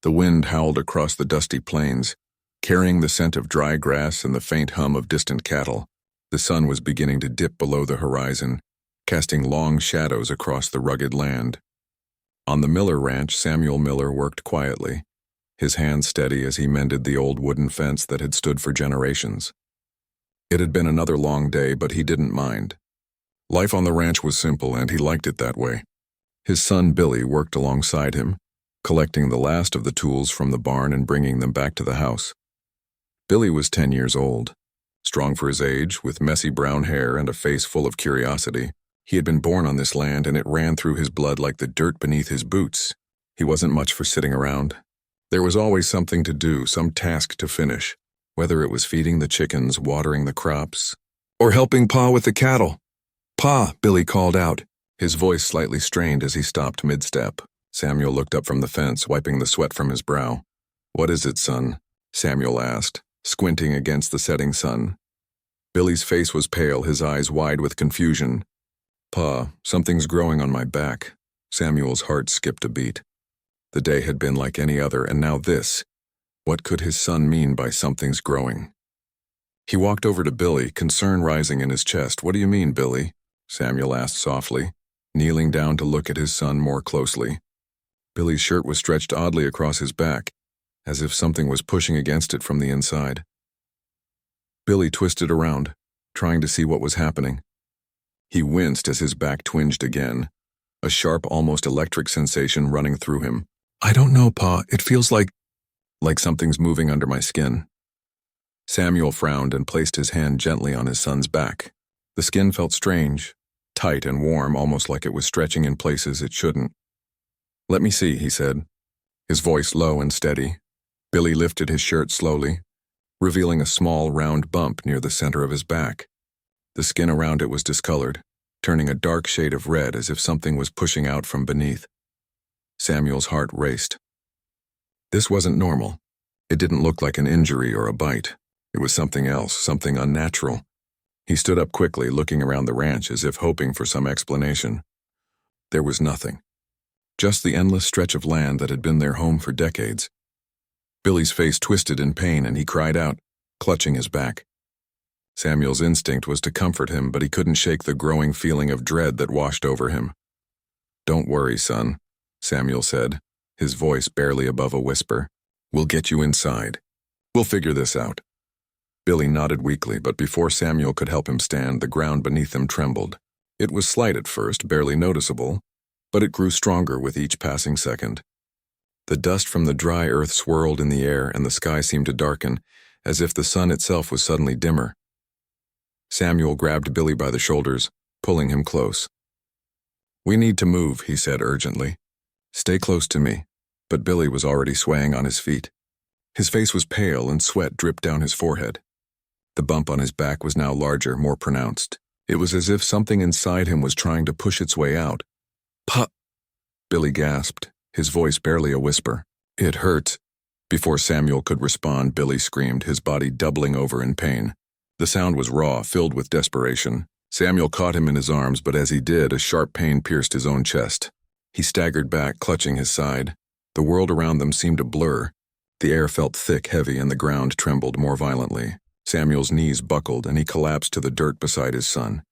The wind howled across the dusty plains, carrying the scent of dry grass and the faint hum of distant cattle. The sun was beginning to dip below the horizon, casting long shadows across the rugged land. On the Miller ranch, Samuel Miller worked quietly, his hands steady as he mended the old wooden fence that had stood for generations. It had been another long day, but he didn't mind. Life on the ranch was simple, and he liked it that way. His son Billy worked alongside him, collecting the last of the tools from the barn and bringing them back to the house. Billy was 10 years old, strong for his age, with messy brown hair and a face full of curiosity. He had been born on this land, and it ran through his blood like the dirt beneath his boots. He wasn't much for sitting around. There was always something to do, some task to finish, whether it was feeding the chickens, watering the crops, or helping Pa with the cattle. "Pa," Billy called out, his voice slightly strained as he stopped mid-step. Samuel looked up from the fence, wiping the sweat from his brow. "What is it, son?" Samuel asked, squinting against the setting sun. Billy's face was pale, his eyes wide with confusion. "Pa, something's growing on my back." Samuel's heart skipped a beat. The day had been like any other, and now this. What could his son mean by something's growing? He walked over to Billy, concern rising in his chest. "What do you mean, Billy?" Samuel asked softly, kneeling down to look at his son more closely. Billy's shirt was stretched oddly across his back, as if something was pushing against it from the inside. Billy twisted around, trying to see what was happening. He winced as his back twinged again, a sharp, almost electric sensation running through him. "I don't know, Pa. It feels like something's moving under my skin." Samuel frowned and placed his hand gently on his son's back. The skin felt strange, tight and warm, almost like it was stretching in places it shouldn't. "Let me see," he said, his voice low and steady. Billy lifted his shirt slowly, revealing a small, round bump near the center of his back. The skin around it was discolored, turning a dark shade of red as if something was pushing out from beneath. Samuel's heart raced. This wasn't normal. It didn't look like an injury or a bite. It was something else, something unnatural. He stood up quickly, looking around the ranch as if hoping for some explanation. There was nothing. Just the endless stretch of land that had been their home for decades. Billy's face twisted in pain, and he cried out, clutching his back. Samuel's instinct was to comfort him, but he couldn't shake the growing feeling of dread that washed over him. "Don't worry, son," Samuel said, his voice barely above a whisper. "We'll get you inside. We'll figure this out." Billy nodded weakly, but before Samuel could help him stand, the ground beneath them trembled. It was slight at first, barely noticeable, but it grew stronger with each passing second. The dust from the dry earth swirled in the air, and the sky seemed to darken, as if the sun itself was suddenly dimmer. Samuel grabbed Billy by the shoulders, pulling him close. "We need to move," he said urgently. "Stay close to me." But Billy was already swaying on his feet. His face was pale, and sweat dripped down his forehead. The bump on his back was now larger, more pronounced. It was as if something inside him was trying to push its way out. "Pa!" Billy gasped, his voice barely a whisper. "It hurts." Before Samuel could respond, Billy screamed, his body doubling over in pain. The sound was raw, filled with desperation. Samuel caught him in his arms, but as he did, a sharp pain pierced his own chest. He staggered back, clutching his side. The world around them seemed to blur. The air felt thick, heavy, and the ground trembled more violently. Samuel's knees buckled, and he collapsed to the dirt beside his son.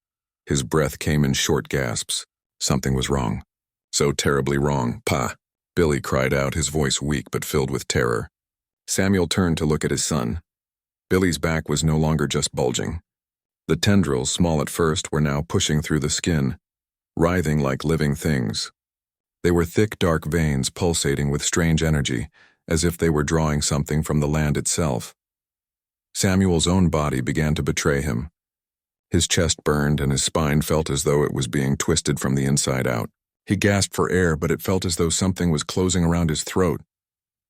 His breath came in short gasps. Something was wrong. So terribly wrong. "Pa!" Billy cried out, his voice weak but filled with terror. Samuel turned to look at his son. Billy's back was no longer just bulging. The tendrils, small at first, were now pushing through the skin, writhing like living things. They were thick, dark veins pulsating with strange energy, as if they were drawing something from the land itself. Samuel's own body began to betray him. His chest burned, and his spine felt as though it was being twisted from the inside out. He gasped for air, but it felt as though something was closing around his throat.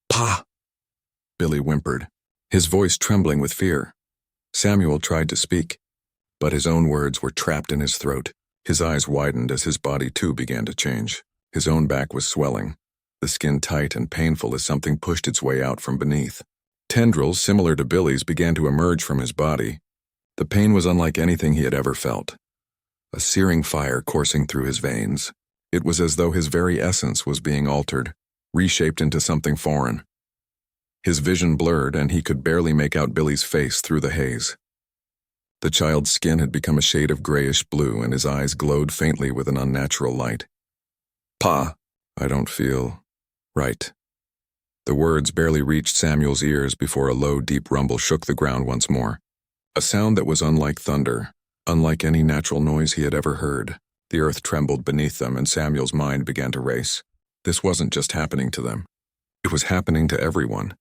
"Pa!" Billy whimpered, his voice trembling with fear. Samuel tried to speak, but his own words were trapped in his throat. His eyes widened as his body too began to change. His own back was swelling, the skin tight and painful as something pushed its way out from beneath. Tendrils, similar to Billy's, began to emerge from his body. The pain was unlike anything he had ever felt. A searing fire coursing through his veins. It was as though his very essence was being altered, reshaped into something foreign. His vision blurred, and he could barely make out Billy's face through the haze. The child's skin had become a shade of grayish blue, and his eyes glowed faintly with an unnatural light. "Pa, I don't feel right." The words barely reached Samuel's ears before a low, deep rumble shook the ground once more. A sound that was unlike thunder, unlike any natural noise he had ever heard. The earth trembled beneath them, and Samuel's mind began to race. This wasn't just happening to them. It was happening to everyone.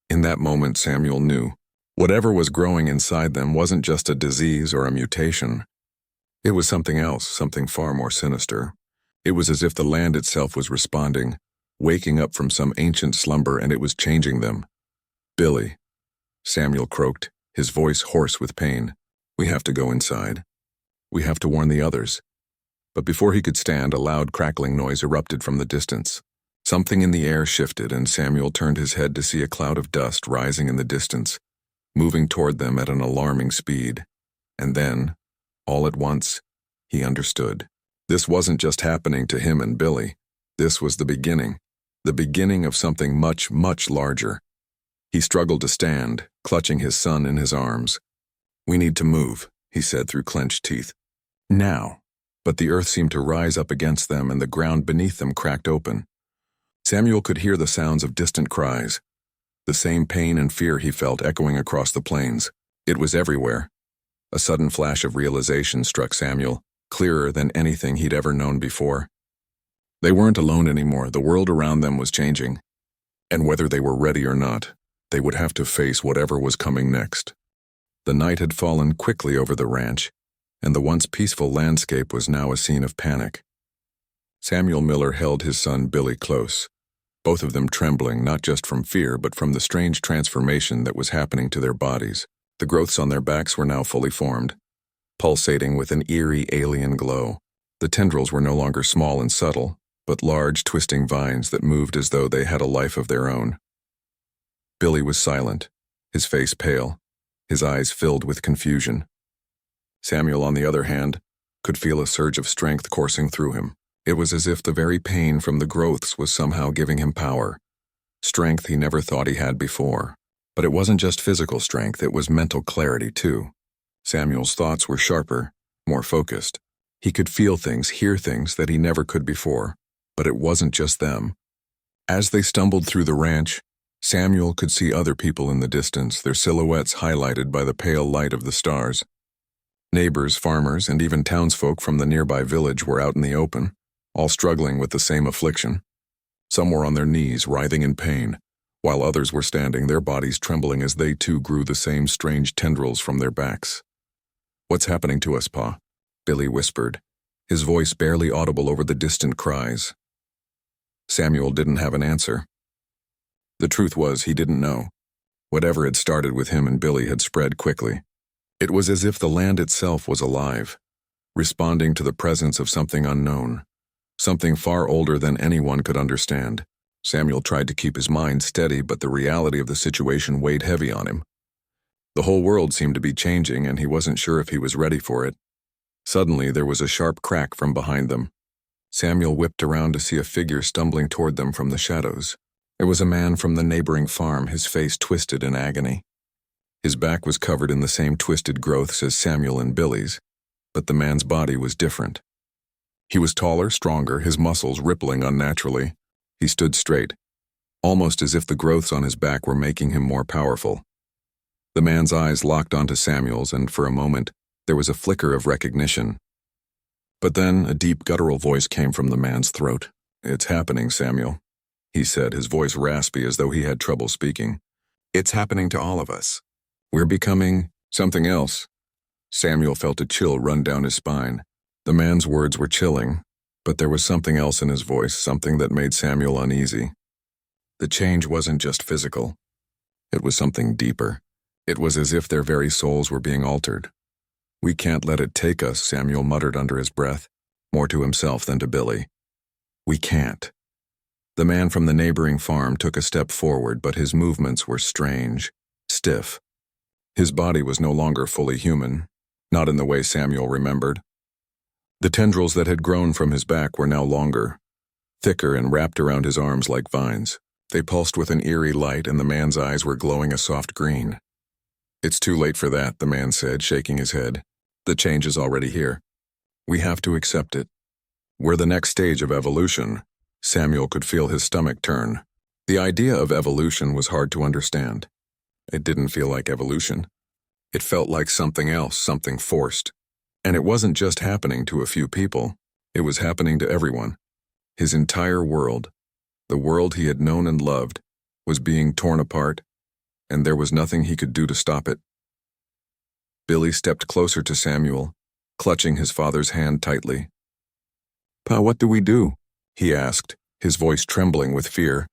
In that moment, Samuel knew. Whatever was growing inside them wasn't just a disease or a mutation. It was something else, something far more sinister. It was as if the land itself was responding, waking up from some ancient slumber, and it was changing them. "Billy," Samuel croaked, his voice hoarse with pain. "We have to go inside. We have to warn the others." But before he could stand, a loud crackling noise erupted from the distance. Something in the air shifted, and Samuel turned his head to see a cloud of dust rising in the distance, moving toward them at an alarming speed. And then, all at once, he understood. This wasn't just happening to him and Billy. This was the beginning of something much, much larger. He struggled to stand, clutching his son in his arms. "We need to move," he said through clenched teeth. "Now." But the earth seemed to rise up against them, and the ground beneath them cracked open. Samuel could hear the sounds of distant cries, the same pain and fear he felt echoing across the plains. It was everywhere. A sudden flash of realization struck Samuel, clearer than anything he'd ever known before. They weren't alone anymore. The world around them was changing. And whether they were ready or not, they would have to face whatever was coming next. The night had fallen quickly over the ranch, and the once peaceful landscape was now a scene of panic. Samuel Miller held his son Billy close, both of them trembling not just from fear but from the strange transformation that was happening to their bodies. The growths on their backs were now fully formed, pulsating with an eerie alien glow. The tendrils were no longer small and subtle, but large, twisting vines that moved as though they had a life of their own. Billy was silent, his face pale, his eyes filled with confusion. Samuel, on the other hand, could feel a surge of strength coursing through him. It was as if the very pain from the growths was somehow giving him power, strength he never thought he had before. But it wasn't just physical strength, it was mental clarity too. Samuel's thoughts were sharper, more focused. He could feel things, hear things that he never could before. But it wasn't just them. As they stumbled through the ranch, Samuel could see other people in the distance, their silhouettes highlighted by the pale light of the stars. Neighbors, farmers, and even townsfolk from the nearby village were out in the open, all struggling with the same affliction. Some were on their knees, writhing in pain, while others were standing, their bodies trembling as they too grew the same strange tendrils from their backs. "What's happening to us, Pa?" Billy whispered, his voice barely audible over the distant cries. Samuel didn't have an answer. The truth was, he didn't know. Whatever had started with him and Billy had spread quickly. It was as if the land itself was alive, responding to the presence of something unknown, something far older than anyone could understand. Samuel tried to keep his mind steady, but the reality of the situation weighed heavy on him. The whole world seemed to be changing, and he wasn't sure if he was ready for it. Suddenly, there was a sharp crack from behind them. Samuel whipped around to see a figure stumbling toward them from the shadows. It was a man from the neighboring farm, his face twisted in agony. His back was covered in the same twisted growths as Samuel and Billy's, but the man's body was different. He was taller, stronger, his muscles rippling unnaturally. He stood straight, almost as if the growths on his back were making him more powerful. The man's eyes locked onto Samuel's, and for a moment, there was a flicker of recognition. But then a deep guttural voice came from the man's throat. "It's happening, Samuel," he said, his voice raspy as though he had trouble speaking. "It's happening to all of us. We're becoming something else." Samuel felt a chill run down his spine. The man's words were chilling, but there was something else in his voice, something that made Samuel uneasy. The change wasn't just physical. It was something deeper. It was as if their very souls were being altered. "We can't let it take us," Samuel muttered under his breath, more to himself than to Billy. "We can't." The man from the neighboring farm took a step forward, but his movements were strange, stiff. His body was no longer fully human, not in the way Samuel remembered. The tendrils that had grown from his back were now longer, thicker, and wrapped around his arms like vines. They pulsed with an eerie light, and the man's eyes were glowing a soft green. "It's too late for that," the man said, shaking his head. "The change is already here. We have to accept it. We're the next stage of evolution." Samuel could feel his stomach turn. The idea of evolution was hard to understand. It didn't feel like evolution. It felt like something else, something forced. And it wasn't just happening to a few people. It was happening to everyone. His entire world, the world he had known and loved, was being torn apart, and there was nothing he could do to stop it. Billy stepped closer to Samuel, clutching his father's hand tightly. "Pa, what do we do?" he asked, his voice trembling with fear.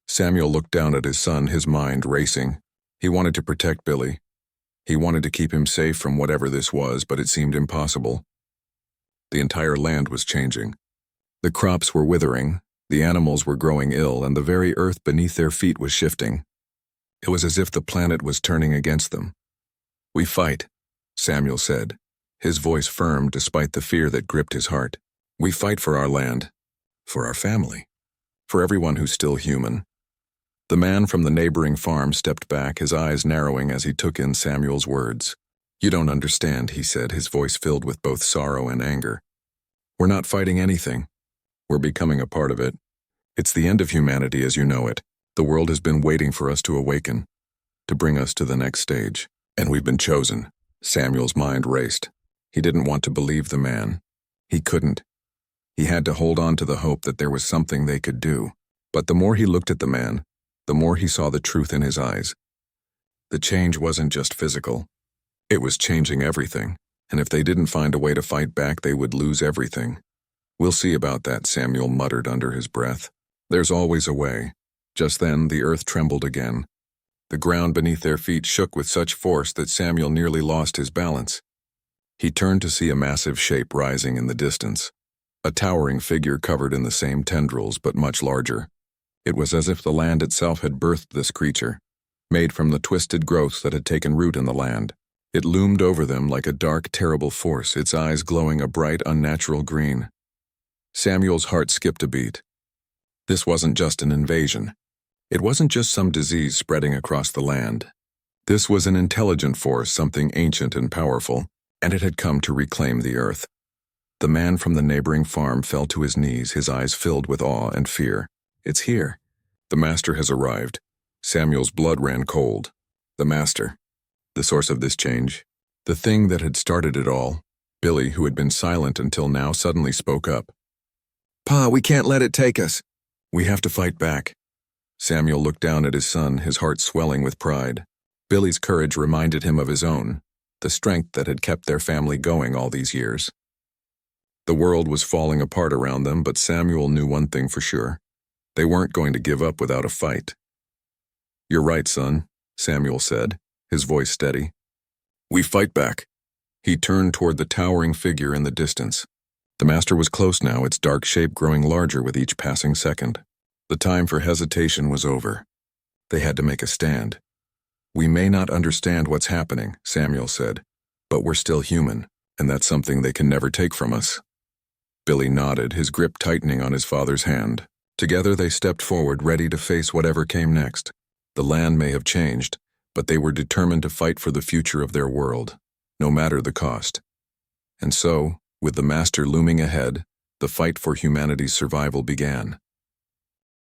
Samuel looked down at his son, his mind racing. He wanted to protect Billy. He wanted to keep him safe from whatever this was, but it seemed impossible. The entire land was changing. The crops were withering, the animals were growing ill, and the very earth beneath their feet was shifting. It was as if the planet was turning against them. "We fight," Samuel said, his voice firm despite the fear that gripped his heart. "We fight for our land, for our family, for everyone who's still human." The man from the neighboring farm stepped back, his eyes narrowing as he took in Samuel's words. "You don't understand," he said, his voice filled with both sorrow and anger. "We're not fighting anything. We're becoming a part of it. It's the end of humanity as you know it. The world has been waiting for us to awaken, to bring us to the next stage. And we've been chosen." Samuel's mind raced. He didn't want to believe the man. He couldn't. He had to hold on to the hope that there was something they could do. But the more he looked at the man, the more he saw the truth in his eyes. The change wasn't just physical. It was changing everything, and if they didn't find a way to fight back, they would lose everything. "We'll see about that," Samuel muttered under his breath. "There's always a way." Just then, the earth trembled again. The ground beneath their feet shook with such force that Samuel nearly lost his balance. He turned to see a massive shape rising in the distance. A towering figure covered in the same tendrils, but much larger. It was as if the land itself had birthed this creature, made from the twisted growths that had taken root in the land. It loomed over them like a dark, terrible force, its eyes glowing a bright, unnatural green. Samuel's heart skipped a beat. This wasn't just an invasion. It wasn't just some disease spreading across the land. This was an intelligent force, something ancient and powerful, and it had come to reclaim the earth. The man from the neighboring farm fell to his knees, his eyes filled with awe and fear. "It's here. The master has arrived." Samuel's blood ran cold. The master. The source of this change. The thing that had started it all. Billy, who had been silent until now, suddenly spoke up. "Pa, we can't let it take us. We have to fight back." Samuel looked down at his son, his heart swelling with pride. Billy's courage reminded him of his own, the strength that had kept their family going all these years. The world was falling apart around them, but Samuel knew one thing for sure. They weren't going to give up without a fight. "You're right, son," Samuel said, his voice steady. "We fight back." He turned toward the towering figure in the distance. The master was close now, its dark shape growing larger with each passing second. The time for hesitation was over. They had to make a stand. "We may not understand what's happening," Samuel said, "but we're still human, and that's something they can never take from us." Billy nodded, his grip tightening on his father's hand. Together they stepped forward, ready to face whatever came next. The land may have changed, but they were determined to fight for the future of their world, no matter the cost. And so, with the master looming ahead, the fight for humanity's survival began.